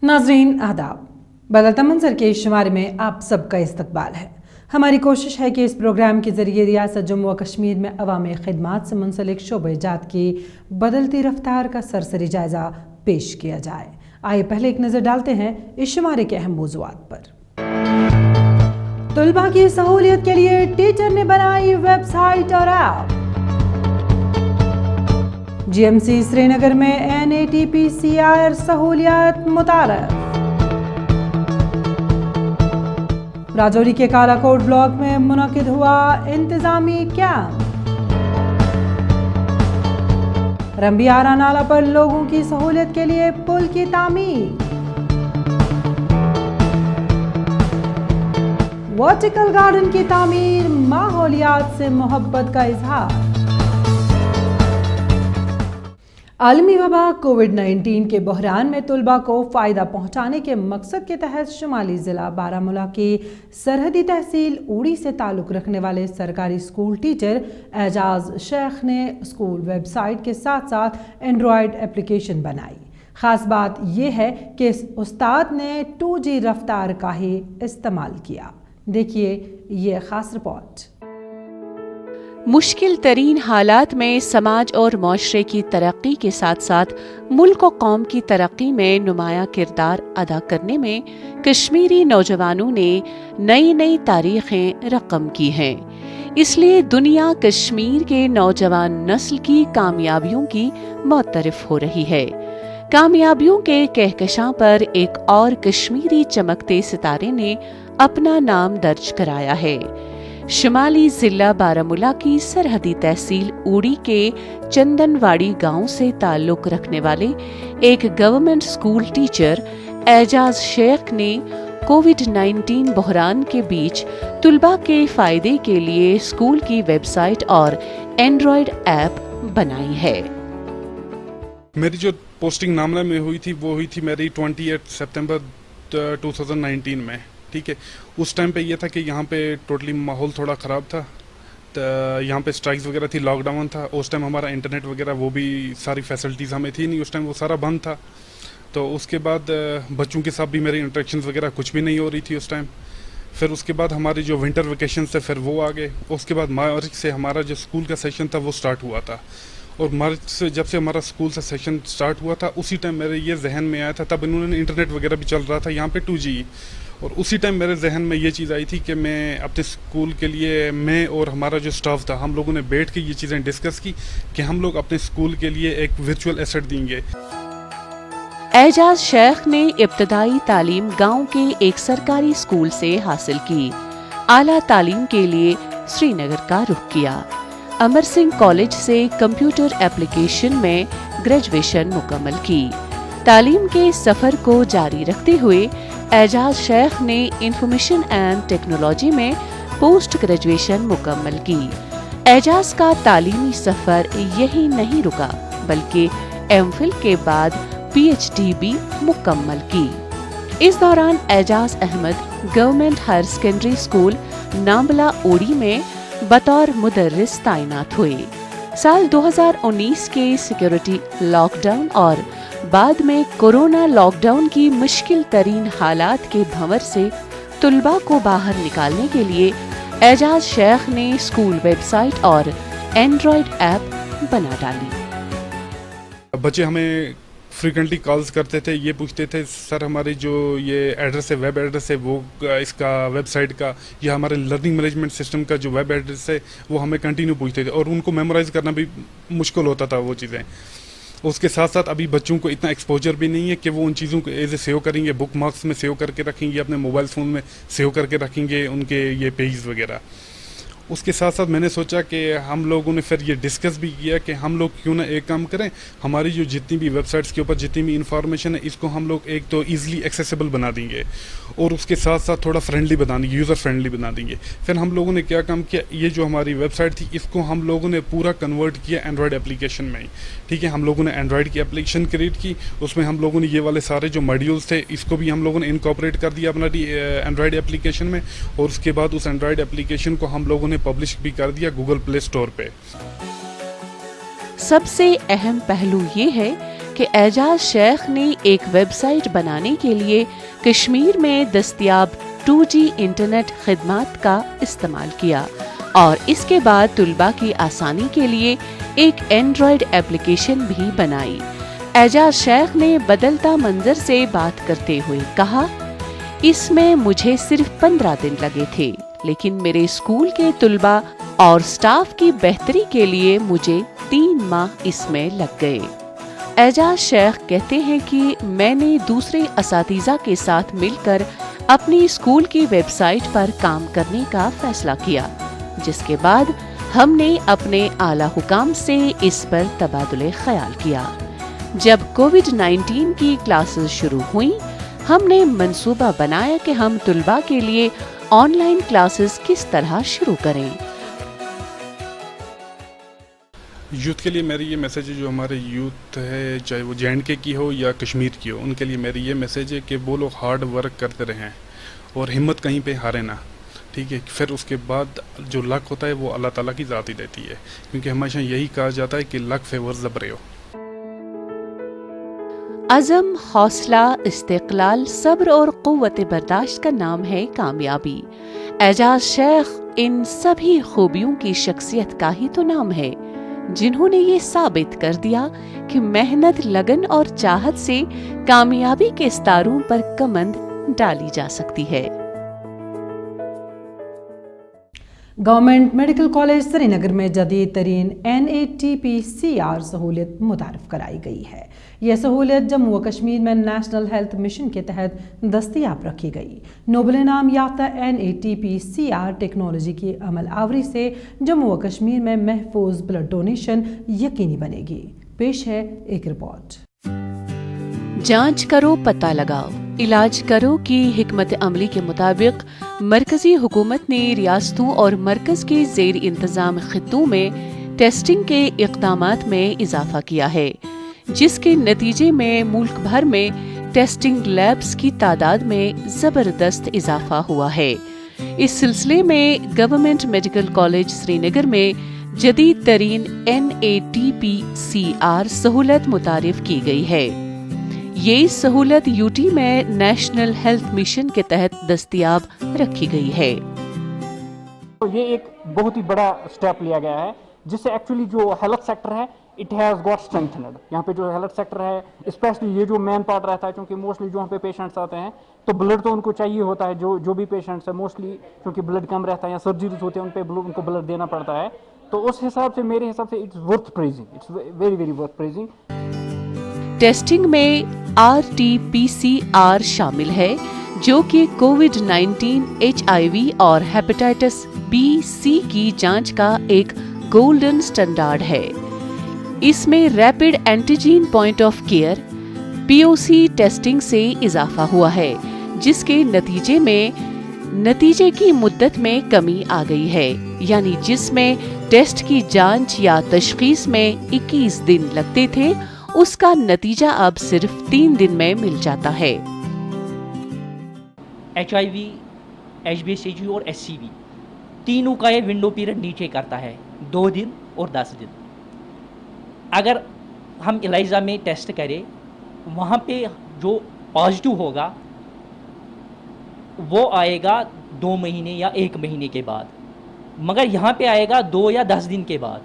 नाज़रीन आदाब, बदलता मंजर के शुमारे में आप सबका इस्तकबाल है। हमारी कोशिश है कि इस प्रोग्राम के ज़रिए रियासत जम्मू व कश्मीर में अवामी खिदमात से मुंसलिक शोबे-जात की बदलती रफ्तार का सरसरी जायज़ा पेश किया जाए। आइए पहले एक नज़र डालते हैं इस शुमारे के अहम मौज़ूआत पर। तुलबा की सहूलियत के लिए टीचर ने बनाई वेबसाइट और ऐप। GMC श्रीनगर में NATPCR सहूलियत मुतारफ। राजौरी के कालाकोट ब्लॉक में मुनक़िद हुआ इंतजामी कैंप। रंबियारा नाला पर लोगों की सहूलियत के लिए पुल की तामीर। वर्टिकल गार्डन की तामीर, माहौलियात से मोहब्बत का इजहार। आलमी वबा कोविड-19 के बहरान में तुलबा को फ़ायदा पहुँचाने के मकसद के तहत शुमाली ज़िला बारामूला की सरहदी तहसील ऊड़ी से ताल्लुक़ रखने वाले सरकारी स्कूल टीचर एजाज शेख ने स्कूल वेबसाइट के साथ साथ एंड्रॉयड एप्लीकेशन बनाई। ख़ास बात यह है कि इस उस्ताद ने 2G रफ्तार का ही इस्तेमाल किया। देखिए ये ख़ास रिपोर्ट। मुश्किल तरीन हालात में समाज और माशरे की तरक्की के साथ साथ मुल्क और कौम की तरक्की में नुमाया किरदार अदा करने में कश्मीरी नौजवानों ने नई नई तारीखें रकम की हैं। इसलिए दुनिया कश्मीर के नौजवान नस्ल की कामयाबियों की मुतरफ हो रही है। कामयाबियों के कहकशां पर एक और कश्मीरी चमकते सितारे ने अपना नाम दर्ज कराया है। शुमाली जिला बारामूला की सरहदी तहसील ऊड़ी के चंदनवाड़ी गांव से ताल्लुक रखने वाले एक government school teacher Ejaz Sheikh ने कोविड-19 बहरान के बीच तुलबा के फायदे के लिए स्कूल की वेबसाइट और एंड्रॉयड ऐप बनाई है। मेरी जो पोस्टिंग नामला में हुई थी मेरी 28 सितंबर 2019 में। ठीक है, उस टाइम पे ये था कि यहाँ पे टोटली माहौल थोड़ा ख़राब था, तो यहाँ पे स्ट्राइक्स वगैरह थी, लॉकडाउन था। उस टाइम हमारा इंटरनेट वगैरह वो भी सारी फैसिलिटीज़ हमें थी नहीं, उस टाइम वो सारा बंद था। तो उसके बाद बच्चों के साथ भी मेरी इंटरेक्शंस वगैरह कुछ भी नहीं हो रही थी उस टाइम। फिर उसके बाद हमारी जो विंटर वेकेशन थे फिर वो आ गए। उसके बाद मार्च से हमारा जो स्कूल का सेशन था वो स्टार्ट हुआ था, और मार्च से जब से हमारा स्कूल से सेशन स्टार्ट हुआ था उसी टाइम मेरे ये जहन में आया था, तब इन्होंने इंटरनेट वगैरह भी चल रहा था यहाँ पे 2G, और उसी टाइम मेरे जहन में ये चीज़ आई थी कि मैं अपने स्कूल के लिए, मैं और हमारा जो स्टाफ था, हम लोगों ने बैठ के ये चीज़ें डिस्कस की कि हम लोग अपने स्कूल के लिए एक वर्चुअल एसेट देंगे। एजाज शेख ने इब्तदाई तालीम गांव के एक सरकारी स्कूल से हासिल की। आला तालीम के लिए श्रीनगर का रुख किया। अमर सिंह कॉलेज से कंप्यूटर एप्लीकेशन में ग्रेजुएशन मुकम्मल की। तालीम के सफ़र को जारी रखते हुए एजाज शेख ने इंफॉर्मेशन एंड टेक्नोलॉजी में पोस्ट ग्रेजुएशन मुकम्मल की। एजाज का तालीमी सफ़र यही नहीं रुका, बल्कि MPhil के बाद PhD भी मुकम्मल की। इस दौरान Ejaz Ahmad government higher secondary school Nambla Uri में बतौर मुदर्रिस तैनात हुए। साल 2019 के सिक्योरिटी लॉकडाउन और बाद में कोरोना लॉकडाउन की मुश्किल तरीन हालात के भंवर से तुलबा को बाहर निकालने के लिए एजाज शेख ने स्कूल वेबसाइट और एंड्रॉयड ऐप बना डाली। बच्चे हमें फ्रीक्वेंटली कॉल्स करते थे, ये पूछते थे सर हमारी जो ये एड्रेस है, वेब एड्रेस है, वो इसका वेबसाइट का या हमारे लर्निंग मैनेजमेंट सिस्टम का जो वेब एड्रेस है वो हमें कंटिन्यू पूछते थे, और उनको मेमोराइज़ करना भी मुश्किल होता था वो चीज़ें। उसके साथ साथ अभी बच्चों को इतना एक्सपोजर भी नहीं है कि वो उन चीज़ों को एज ए सेव करेंगे, बुक मार्क्स में सेव करके रखेंगे, अपने मोबाइल फ़ोन में सेव करके रखेंगे उनके ये पेज वगैरह। उसके साथ साथ मैंने सोचा कि हम लोगों ने फिर ये डिस्कस भी किया कि हम लोग क्यों ना एक काम करें, हमारी जो जितनी भी वेबसाइट्स के ऊपर जितनी भी इंफॉर्मेशन है इसको हम लोग एक तो ईज़िली एक्सेसिबल बना देंगे, और उसके साथ साथ थोड़ा फ्रेंडली बना देंगे, यूज़र फ्रेंडली बना देंगे। फिर हम लोगों ने क्या काम किया, ये जो हमारी वेबसाइट थी इसको हम लोगों ने पूरा कन्वर्ट किया एंड्रॉयड एप्लीकेशन में। ठीक है, हम लोगों ने एंड्रॉयड की एप्लीकेशन क्रिएट की, उसमें हम लोगों ने ये वाले सारे जो मॉड्यूल्स थे इसको भी हम लोगों ने इनकॉर्पोरेट कर दिया अपना एंड्रॉयड एप्लीकेशन में, और उसके बाद उस एंड्रॉयड एप्लीकेशन को हम लोगों ने पब्लिश भी कर दिया गूगल प्ले स्टोर पे। सबसे अहम पहलू ये है کہ اعجاز شیخ نے ایک ویب سائٹ بنانے کے لیے کشمیر میں دستیاب 2G انٹرنیٹ خدمات کا استعمال کیا اور اس کے بعد طلباء کی آسانی کے لیے ایک اینڈرائیڈ ایپلیکیشن بھی بنائی۔ اعجاز شیخ نے بدلتا منظر سے بات کرتے ہوئے کہا، اس میں مجھے صرف 15 دن لگے تھے، لیکن میرے اسکول کے طلباء اور سٹاف کی بہتری کے لیے مجھے 3 ماہ اس میں لگ گئے۔ اعجاز شیخ کہتے ہیں کہ میں نے دوسرے اساتذہ کے ساتھ مل کر اپنی اسکول کی ویب سائٹ پر کام کرنے کا فیصلہ کیا، جس کے بعد ہم نے اپنے اعلیٰ حکام سے اس پر تبادلہ خیال کیا۔ جب کووڈ-19 کی کلاسز شروع ہوئیں، ہم نے منصوبہ بنایا کہ ہم طلباء کے لیے آن لائن کلاسز کس طرح شروع کریں۔ یوتھ کے لیے میری یہ میسیج ہے، جو ہمارے یوتھ ہے چاہے وہ JNK کی ہو یا کشمیر کی ہو، ان کے لیے میری یہ میسیج ہے کہ وہ لوگ ہارڈ ورک کرتے رہیں اور ہمت کہیں پہ ہارے نہ، ٹھیک ہے۔ پھر اس کے بعد جو لک ہوتا ہے وہ اللہ تعالیٰ کی ذات ہی دیتی ہے، کیونکہ ہمیشہ یہی کہا جاتا ہے کہ لک فیورز the brave۔ عزم، حوصلہ، استقلال، صبر اور قوت برداشت کا نام ہے کامیابی۔ اعجاز شیخ ان سبھی خوبیوں کی شخصیت کا ہی تو نام ہے، جنہوں نے یہ ثابت کر دیا کہ محنت، لگن اور چاہت سے کامیابی کے ستاروں پر کمند ڈالی جا سکتی ہے۔ گورنمنٹ میڈیکل کالج سری نگر میں جدید ترین NATPCR سہولت متعارف کرائی گئی ہے۔ یہ سہولت جموں و کشمیر میں نیشنل ہیلتھ مشن کے تحت دستیاب رکھی گئی۔ نوبل انعام یافتہ NATPCR ٹیکنالوجی کی عمل آوری سے جموں و کشمیر میں محفوظ بلڈ ڈونیشن یقینی بنے گی۔ پیش ہے ایک رپورٹ۔ جانچ کرو، پتہ لگاؤ، علاج کرو کی حکمت عملی کے مطابق مرکزی حکومت نے ریاستوں اور مرکز کے زیر انتظام خطوں میں ٹیسٹنگ کے اقدامات میں اضافہ کیا ہے، جس کے نتیجے میں ملک بھر میں ٹیسٹنگ لیبز کی تعداد میں زبردست اضافہ ہوا ہے۔ اس سلسلے میں گورنمنٹ میڈیکل کالج سری نگر میں جدید ترین NATPCR سہولت متعارف کی گئی ہے۔ یہ سہولت UT میں نیشنل ہیلتھ مشن کے تحت دستیاب رکھی گئی ہے۔ یہ ایک بہت ہی بڑا سٹیپ لیا گیا ہے، جس سے ایکچولی جو ہیلتھ سیکٹر ہے اٹ ہیز گاٹ اسٹرینتھنڈ۔ یہاں پہ جو ہیلتھ سیکٹر ہے اسپیشلی یہ جو مین پارٹ رہتا ہے، کیونکہ موسٹلی جو یہاں پہ پیشنٹس آتے ہیں تو بلڈ تو ان کو چاہیے ہوتا ہے، جو بھی پیشنٹس ہیں موسٹلی کیونکہ بلڈ کم رہتا ہے یا سرجریز ہوتے ہیں ان پہ ان کو بلڈ دینا پڑتا ہے، تو اس حساب سے میرے حساب سے it's worth praising, it's very very worth praising. Testing میں RT-PCR شامل ہے، جو کہ کووڈ-19، HIV اور ہیپاٹائٹس B/C کی جانچ کا ایک گولڈن سٹینڈرڈ ہے۔ اس میں rapid antigen point of care POC testing سے اضافہ ہوا ہے، جس کے نتیجے میں نتیجے کی مدت میں کمی آ گئی ہے، یعنی جس میں ٹیسٹ کی جانچ یا تشخیص میں 21 دن لگتے تھے، اس کا نتیجہ اب صرف 3 دن میں مل جاتا ہے۔ HIV، HbSAg اور SCV تینوں کا یہ ونڈو پیریڈ نیچے کرتا ہے 2 دن اور 10 دن۔ اگر ہم ELISA میں ٹیسٹ کریں، وہاں پہ جو پازیٹیو ہوگا وہ آئے گا 2 مہینے یا 1 مہینے کے بعد، مگر یہاں پہ آئے گا 2 یا 10 دن کے بعد۔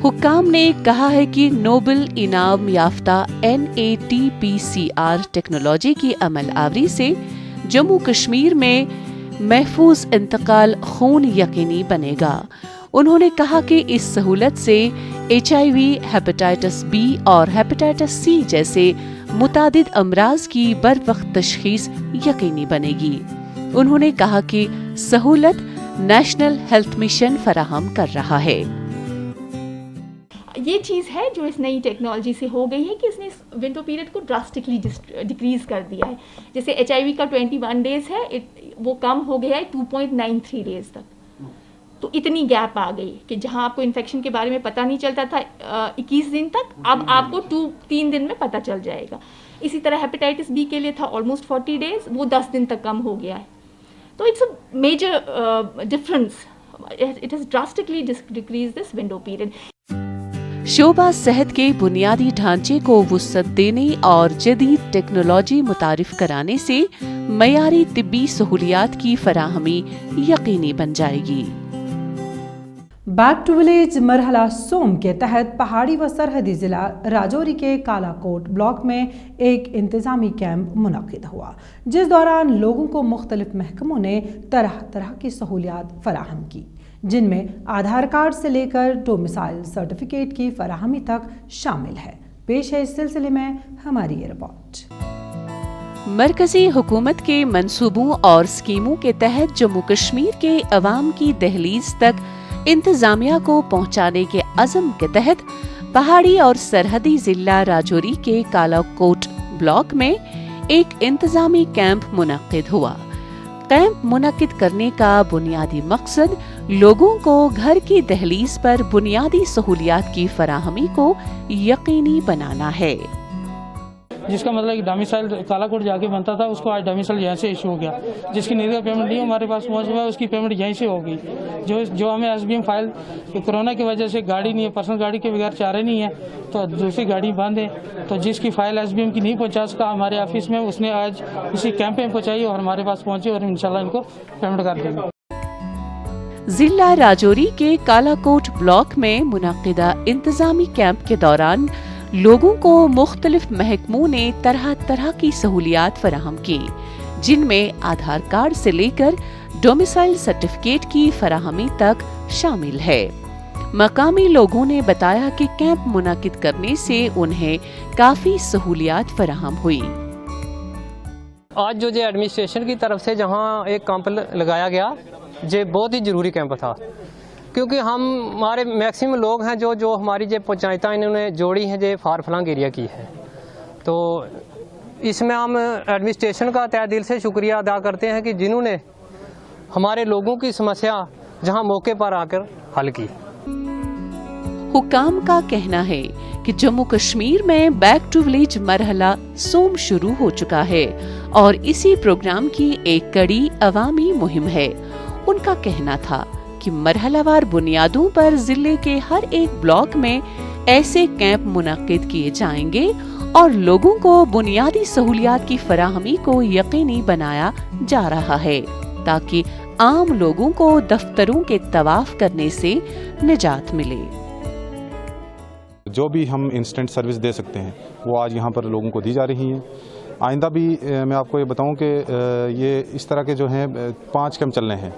حکام نے کہا ہے کہ نوبل انعام یافتہ NATPCR ٹیکنالوجی کی عمل آوری سے جموں کشمیر میں محفوظ انتقال خون یقینی بنے گا۔ انہوں نے کہا کہ اس سہولت سے HIV، ہیپاٹائٹس B اور ہیپاٹائٹس C جیسے متعدد امراض کی بروقت تشخیص یقینی بنے گی۔ انہوں نے کہا کہ سہولت نیشنل ہیلتھ مشن فراہم کر رہا ہے۔ یہ چیز ہے جو اس نئی ٹیکنالوجی سے ہو گئی ہے کہ اس نے اس ونڈو پیریڈ کو ڈراسٹکلی ڈکریز کر دیا ہے۔ جیسے HIV کا 21 ڈیز ہے، وہ کم ہو گیا ہے 2.93 ڈیز تک۔ تو اتنی گیپ آ گئی کہ جہاں آپ کو انفیکشن کے بارے میں پتہ نہیں چلتا تھا 21 دن تک، اب آپ کو 3 دن میں پتہ چل جائے گا۔ اسی طرح ہیپاٹائٹس B کے لیے تھا آلموسٹ 40 ڈیز، وہ 10 دن تک کم ہو گیا ہے۔ تو it's a major difference, it has drastically decrease this window period. शोबा सेहत के बुनियादी ढांचे को वुसअत देने और जदीद टेक्नोलॉजी मुतारिफ कराने से मयारी तिब्बी सहूलियात की फराहमी यकीनी बन जाएगी। बैक टू विलेज मरहला सोम के तहत पहाड़ी व सरहदी जिला राजौरी के कालाकोट ब्लॉक में एक इंतजामी कैंप मुनक्किद हुआ, जिस दौरान लोगों को मुख्तलिफ महकमों ने तरह तरह की सहूलियात फराहम की, जिनमें आधार कार्ड से लेकर डोमिसाइल सर्टिफिकेट की फराहमी तक शामिल है। पेश है इस सिलसिले में हमारी ये रिपोर्ट। मरकजी हुकूमत के मंसूबों और स्कीमों के तहत जम्मू कश्मीर के अवाम की दहलीज तक इंतजामिया को पहुंचाने के अज़म के तहत पहाड़ी और सरहदी जिला राजौरी के कालाकोट ब्लॉक में एक इंतजामी कैंप मुनक्किद हुआ। कैंप मुनक्किद करने का बुनियादी मकसद लोगों को घर की दहलीज पर बुनियादी सहूलियात की फराहमी को यकीनी बनाना है, जिसका मतलब कि डोमिसाइल कालाकोट जाके बनता था, उसको आज डोमिसाइल यहाँ से इशू हो गया। जिसकी निर्गत पेमेंट नहीं हमारे पास पहुँच हुआ, उसकी पेमेंट यहीं से होगी। जो हमें एसबीएम फाइल कोरोना की वजह से गाड़ी नहीं है, पर्सनल गाड़ी के बगैर चारे नहीं है, तो दूसरी गाड़ी बंद है, तो जिसकी फाइल एसबीएम की नहीं पहुँचा सका हमारे ऑफिस में, उसने आज इसी कैंप में पहुँचाई और हमारे पास पहुँची और इंशाल्लाह इनको पेमेंट कर देंगे। जिला राजौरी के कालाकोट ब्लॉक में मुनक्किदा इंतजामी कैंप के दौरान लोगों को मुख्तलिफ महकमों ने तरह तरह की सहूलियात फराहम की, जिनमें आधार कार्ड से लेकर डोमिसाइल सर्टिफिकेट की फराहमी तक शामिल है। मकामी लोगों ने बताया कि कैंप मुनक्किद करने से उन्हें काफी सहूलियात फराहम हुई। आज जो एडमिनिस्ट्रेशन की तरफ से जहां एक कैंप लगाया गया, ये बहुत ही जरूरी कैंप था, क्योंकि हमारे मैक्सिमम लोग हैं जो हमारी जो पंचायतें इन्होंने जोड़ी हैं, जो फार फ्लंग एरिया की है, तो इसमें हम एडमिनिस्ट्रेशन का तहे दिल से शुक्रिया अदा करते हैं कि जिन्होंने हमारे लोगों की समस्या जहां मौके पर आकर हल की। हुकाम का कहना है कि जम्मू कश्मीर में बैक टू विलेज मरहला सोम शुरू हो चुका है और इसी प्रोग्राम की एक कड़ी अवामी मुहिम है। उनका कहना था कि मरहलावार बुनियादों पर जिले के हर एक ब्लॉक में ऐसे कैंप मुनक्किद किए जाएंगे और लोगों को बुनियादी सहूलियात की फराहमी को यकीनी बनाया जा रहा है, ताकि आम लोगों को दफ्तरों के तवाफ करने से निजात मिले। जो भी हम इंस्टेंट सर्विस दे सकते हैं वो आज यहाँ पर लोगों को दी जा रही हैं। आइंदा भी मैं आपको ये बताऊं कि ये इस तरह के जो हैं 5 कैंप चलने हैं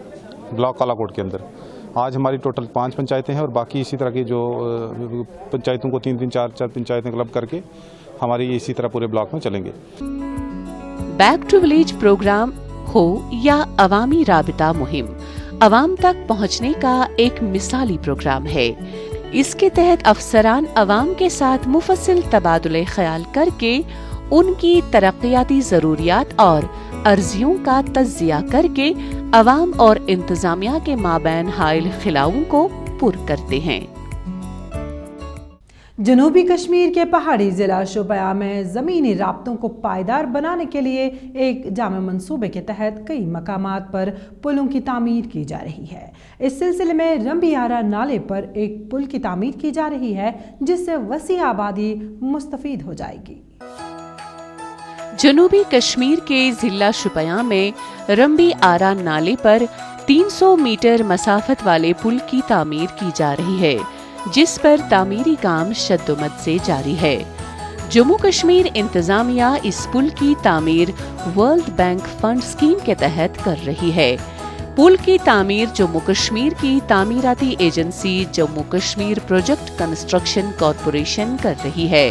ब्लॉक कालाकोट के अंदर। आज हमारी टोटल 5 पंचायतें हैं और बाकी इसी तरह की जो पंचायतों को 3-3, 4-4 पंचायतें क्लब करके हमारी इसी तरह पूरे ब्लॉक में चलेंगे। बैक टू विलेज प्रोग्राम हो या अवामी राबिता मुहिम, अवाम तक पहुंचने का एक मिसाली प्रोग्राम है। इसके तहत अफसरान अवाम के साथ मुफस्सिल तबादुले ख्याल करके उनकी तरक्याती जरूरियात और अर्जियों का तज्जिया करके अवाम और इंतजामिया के माबैन हाइल खिलाओं को पुर करते हैं। जनूबी कश्मीर के पहाड़ी जिला शोपियां में ज़मीनी राब्तों को पायदार बनाने के लिए एक जामे मंसूबे के तहत कई मकामात पर पुलों की तामीर की जा रही है। इस सिलसिले में रंबियारा नाले पर एक पुल की तामीर की जा रही है, जिससे वसी आबादी मुस्तफीद हो जाएगी। जनूबी कश्मीर के जिला शोपियां में रंबी आरा नाले पर 300 मीटर मसाफत वाले पुल की तामीर की जा रही है, जिस पर तामीरी काम शद्दोमद से जारी है। जम्मू कश्मीर इंतजामिया इस पुल की तामीर वर्ल्ड बैंक फंड स्कीम के तहत कर रही है। पुल की तामीर जम्मू कश्मीर की तामीराती agency Jammu Kashmir project construction corporation कर रही है।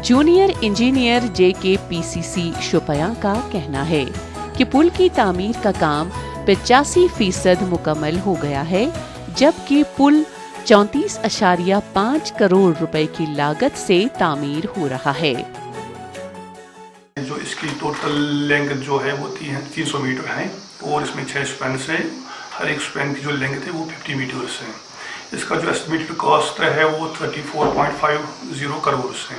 जूनियर इंजीनियर JKPCC शोपियां का कहना है कि पुल की तामीर का काम 85% मुकम्मल हो गया है, जबकि पुल 34.5 करोड़ रुपए की लागत से तामीर हो रहा है। जो इसकी टोटल लेंथ जो है वो 300 मीटर है और इसमें 6 स्पैन्स हैं। हर एक स्पैन की जो लेंथ है वो 50 मीटर्स है। इसका जो एस्टिमेटेड कॉस्ट है वो 34.50 करोड़ है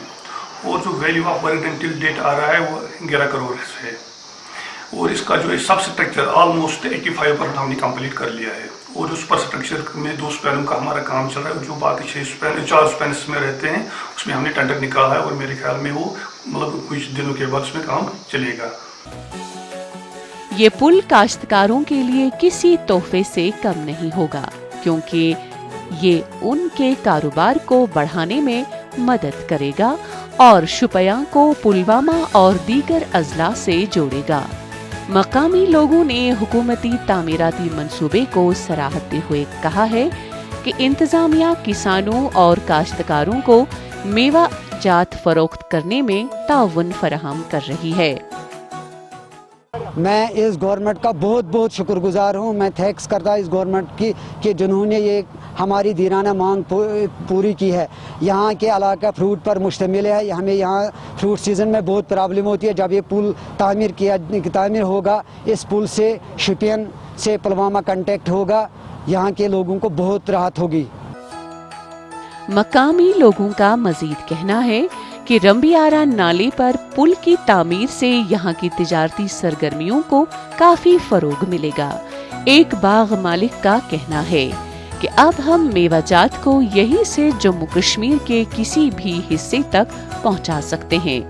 और जो value of work till date आ रहा है वो 11 करोड़ है। और इसका जो है सब स्ट्रक्चर ऑलमोस्ट 85% हमने कंप्लीट कर लिया है और जो सुपर स्ट्रक्चर में 2 स्पैनों का हमारा काम चल रहा है, जो बाकी 4 स्पैन में रहते हैं उसमें हमने टेंडर निकाला है और मेरे ख्याल में वो मतलब कुछ दिनों के बाद उसमें काम चलेगा। ये पुल काश्तकारों के लिए किसी तोहफे से कम नहीं होगा, क्योंकि ये उनके कारोबार को बढ़ाने में मदद करेगा और शुपियां को पुलवामा और दीगर अजला से जोड़ेगा। मकामी लोगों ने हुकूमती तामीराती मंसूबे को सराहते हुए कहा है कि इंतजामिया किसानों और काश्तकारों को मेवा जात फरोख्त करने में ताउन फराहम कर रही है। मैं इस गवर्नमेंट का बहुत बहुत शुक्रगुजार हूँ। मैं थैंक्स करता इस गवर्नमेंट की कि जिन्होंने ये हमारी दीराना मांग पूरी की है। यहाँ के इलाका फ्रूट पर मुश्तमिल है। हमें यहाँ फ्रूट सीज़न में बहुत प्रॉब्लम होती है। जब ये पुल तामीर होगा, इस पुल से शोपियां से पुलवामा कांटेक्ट होगा, यहाँ के लोगों को बहुत राहत होगी। मकामी लोगों का मजीद कहना है कि रंबियारा नाले पर पुल की तामीर से यहाँ की तिजारती सरगर्मियों को काफी फरोग मिलेगा। एक बाग मालिक का कहना है कि अब हम मेवाजात को यहीं से जम्मू कश्मीर के किसी भी हिस्से तक पहुँचा सकते हैं।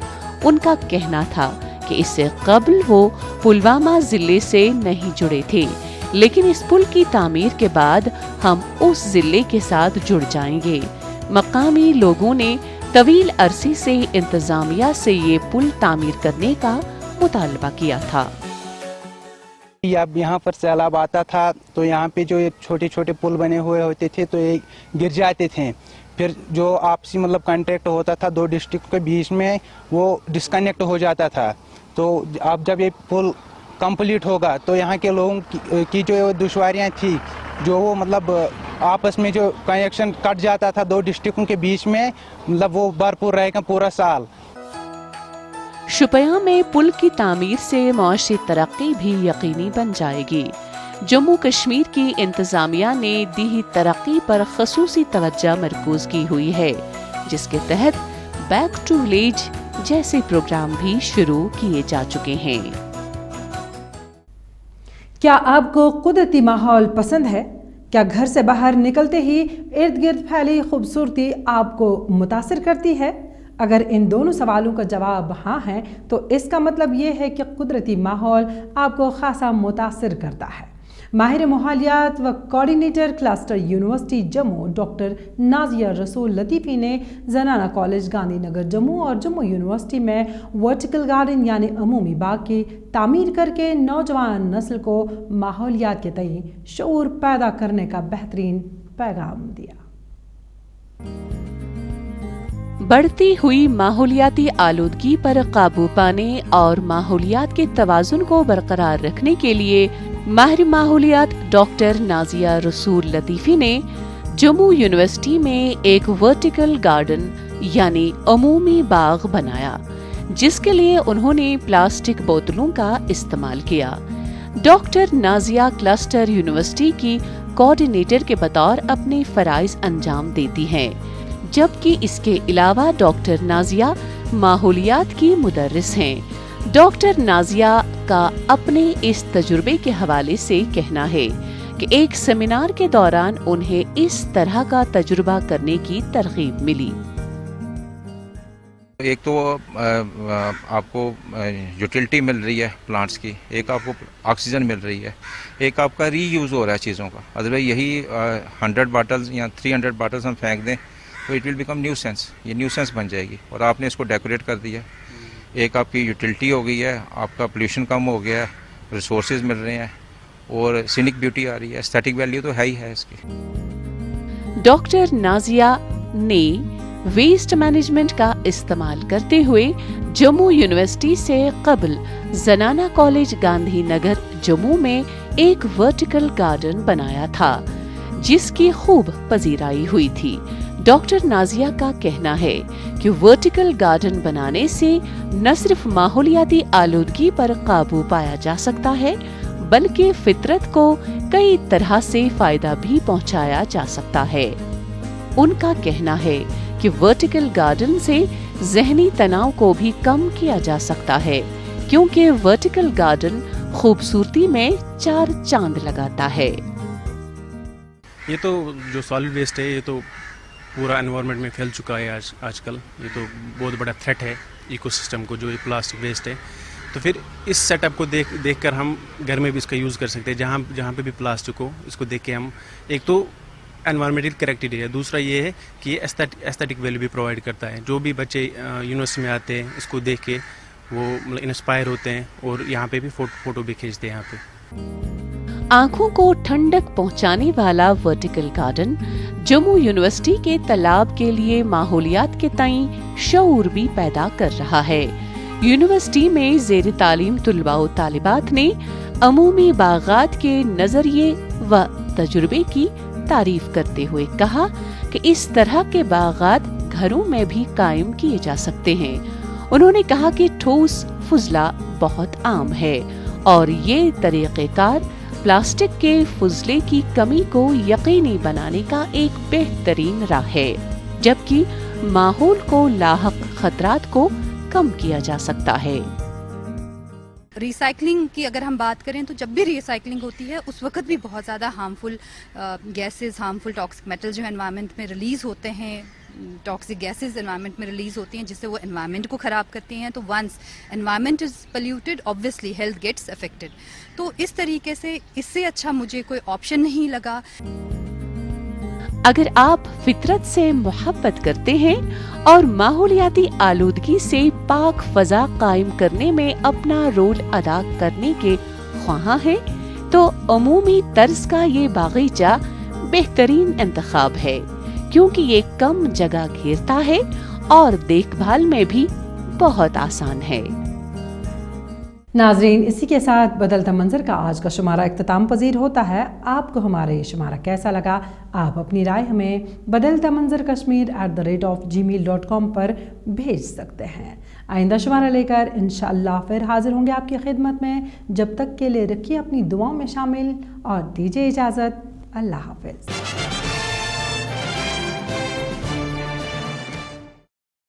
उनका कहना था कि इससे कबल वो पुलवामा जिले से नहीं जुड़े थे, लेकिन इस पुल की तामीर के बाद हम उस जिले के साथ जुड़ जाएंगे। मकामी लोगों ने तवील अरसे से इंतजामिया से ये पुल तामीर करने का मुतालबा किया था। अब यहाँ पर सैलाब आता था तो यहाँ पे जो छोटे छोटे पुल बने हुए होते थे तो ये गिर जाते थे। फिर जो आपसी मतलब कांटेक्ट होता था 2 डिस्ट्रिक्ट के बीच में, वो डिस्कनेक्ट हो जाता था। तो अब जब ये पुल कंप्लीट होगा तो यहाँ के लोगों की जो दुश्वारियाँ थी, जो वो मतलब आपस में जो कनेक्शन कट जाता था 2 डिस्ट्रिक्टों के बीच में, मतलब वो भरपूर रहेगा पूरा साल। शुपियां में पुल की तामीर से मुआशी तरक्की भी यकीनी बन जाएगी। जम्मू कश्मीर की इंतजामिया ने दी तरक्की पर खसूसी तवज्जो मरकूज की हुई है, जिसके तहत बैक टू विलेज जैसे प्रोग्राम भी शुरू किए जा चुके हैं। क्या आपको कुदरती माहौल पसंद है? क्या घर से बाहर निकलते ही इर्द गिर्द फैली खूबसूरती आपको मुतासिर करती है? अगर इन दोनों सवालों का जवाब हाँ है तो इसका मतलब ये है कि कुदरती माहौल आपको खासा मुतासिर करता है। माहिर माहौलियात व coordinator cluster university Jammu doctor Nazia रसूल लतीफ़ी ने ज़नाना कॉलेज गांधी नगर जम्मू और जम्मू यूनिवर्सिटी में वर्टिकल गार्डन यानी अमूमी बाग की तामीर करके नौजवान नस्ल को माहौलियात के तई शऊर पैदा करने का बेहतरीन पैगाम दिया। बढ़ती हुई माहौलियाती आलूदगी पर काबू पाने और माहौलियात के तवाजुन को बरकरार रखने के लिए माहिर माहौलियात डॉक्टर नाजिया रसूल लतीफ़ी ने जम्मू यूनिवर्सिटी में एक वर्टिकल गार्डन यानी अमूमी बाग बनाया, जिसके लिए उन्होंने प्लास्टिक बोतलों का इस्तेमाल किया। डॉक्टर नाजिया क्लस्टर यूनिवर्सिटी की कोऑर्डिनेटर के बतौर अपने फराइज अंजाम देती हैं, जबकि इसके अलावा डॉक्टर नाजिया माहौलियात की मुदर्रिस हैं। डॉक्टर नाजिया का अपने इस तजुर्बे के हवाले से कहना है कि एक सेमिनार के दौरान उन्हें इस तरह का तजुर्बा करने की तरगीब मिली। एक तो आपको यूटिलिटी मिल रही है प्लांट्स की, एक आपको ऑक्सीजन मिल रही है, एक आपका रीयूज़ हो रहा है चीज़ों का। अदरवाइज यही 100 बॉटल्स या 300 बॉटल्स हम फेंक दें तो इट विल बिकम न्यूसेंस, ये न्यूसेंस बन जाएगी। और आपने इसको डेकोरेट कर दिया, एक आपकी यूटिलिटी हो गई है, आपका पोल्यूशन कम हो गया है, रिसोर्सेज मिल रहे हैं और सीनिक ब्यूटी आ रही है, एस्थेटिक वैल्यू तो है ही है इसकी। डॉक्टर नाजिया ने वेस्ट मैनेजमेंट का इस्तेमाल करते हुए जम्मू यूनिवर्सिटी से कबल ज़नाना कॉलेज गांधी नगर जम्मू में एक वर्टिकल गार्डन बनाया था, जिसकी खूब पजीराई हुई थी। डॉक्टर नाजिया का कहना है कि वर्टिकल गार्डन बनाने से न सिर्फ माहौलियाती आलूदगी पर काबू पाया जा सकता है, बल्कि फितरत को कई तरह से फायदा भी पहुंचाया जा सकता है। उनका कहना है कि वर्टिकल गार्डन से ज़हनी तनाव को भी कम किया जा सकता है, क्योंकि वर्टिकल गार्डन खूबसूरती में 4 चांद लगाता है। یہ تو جو سالڈ ویسٹ ہے یہ تو پورا انوائرمنٹ میں پھیل چکا ہے آج کل. یہ تو بہت بڑا تھریٹ ہے ایکو سسٹم کو, جو یہ پلاسٹک ویسٹ ہے. تو پھر اس سیٹ اپ کو دیکھ کر ہم گھر میں بھی اس کا یوز کر سکتے ہیں. جہاں پہ بھی پلاسٹک ہو اس کو دیکھ کے ہم, ایک تو انوائرمنٹل کریکٹیوٹی ہے, دوسرا یہ ہے کہ یہ ایستھیٹک ویلیو بھی پرووائڈ کرتا ہے. جو بھی بچے یونیورسٹی میں آتے ہیں اس کو دیکھ کے وہ مطلب انسپائر ہوتے ہیں اور یہاں پہ بھی فوٹو بھی کھینچتے ہیں. یہاں پہ آنکھوں کو ٹھنڈک پہنچانے والا ورٹیکل گارڈن جموں یونیورسٹی کے طلاب کے لیے ماحولیات کے تئیں شعور بھی پیدا کر رہا ہے. یونیورسٹی میں زیر تعلیم طلباء و طالبات نے عمومی باغات کے نظریے و تجربے کی تعریف کرتے ہوئے کہا کہ اس طرح کے باغات گھروں میں بھی قائم کیے جا سکتے ہیں. انہوں نے کہا کہ ٹھوس فضلہ بہت عام ہے اور یہ طریقہ کار پلاسٹک کے فضلے کی کمی کو یقینی بنانے کا ایک بہترین راہ ہے, جبکہ ماحول کو لاحق خطرات کو کم کیا جا سکتا ہے. ریسائکلنگ کی اگر ہم بات کریں تو جب بھی ریسائکلنگ ہوتی ہے اس وقت بھی بہت زیادہ harmful gases, harmful toxic metal جو انوائرمنٹ میں ریلیز ہوتے ہیں, ٹاکسک گیسز انوائرمنٹ میں ریلیز ہوتی ہیں جس سے وہ انوائرمنٹ کو خراب کرتی ہیں. تو once environment is polluted obviously health gets affected. تو اس طریقے سے اس سے اچھا مجھے کوئی آپشن نہیں لگا. اگر آپ فطرت سے محبت کرتے ہیں اور ماحولیاتی آلودگی سے پاک فضا قائم کرنے میں اپنا رول ادا کرنے کے خواہاں ہیں تو عمومی طرز کا یہ باغیچہ بہترین انتخاب ہے, کیونکہ یہ کم جگہ گھیرتا ہے اور دیکھ بھال میں بھی بہت آسان ہے. ناظرین, اسی کے ساتھ بدلتا منظر کا آج کا شمارہ اختتام پذیر ہوتا ہے. آپ کو ہمارا یہ شمارہ کیسا لگا؟ آپ اپنی رائے ہمیں بدلتا منظر kashmir@gmail.com پر بھیج سکتے ہیں. آئندہ شمارہ لے کر انشاءاللہ پھر حاضر ہوں گے آپ کی خدمت میں. جب تک کے لیے رکھیے اپنی دعاؤں میں شامل اور دیجیے اجازت. اللہ حافظ.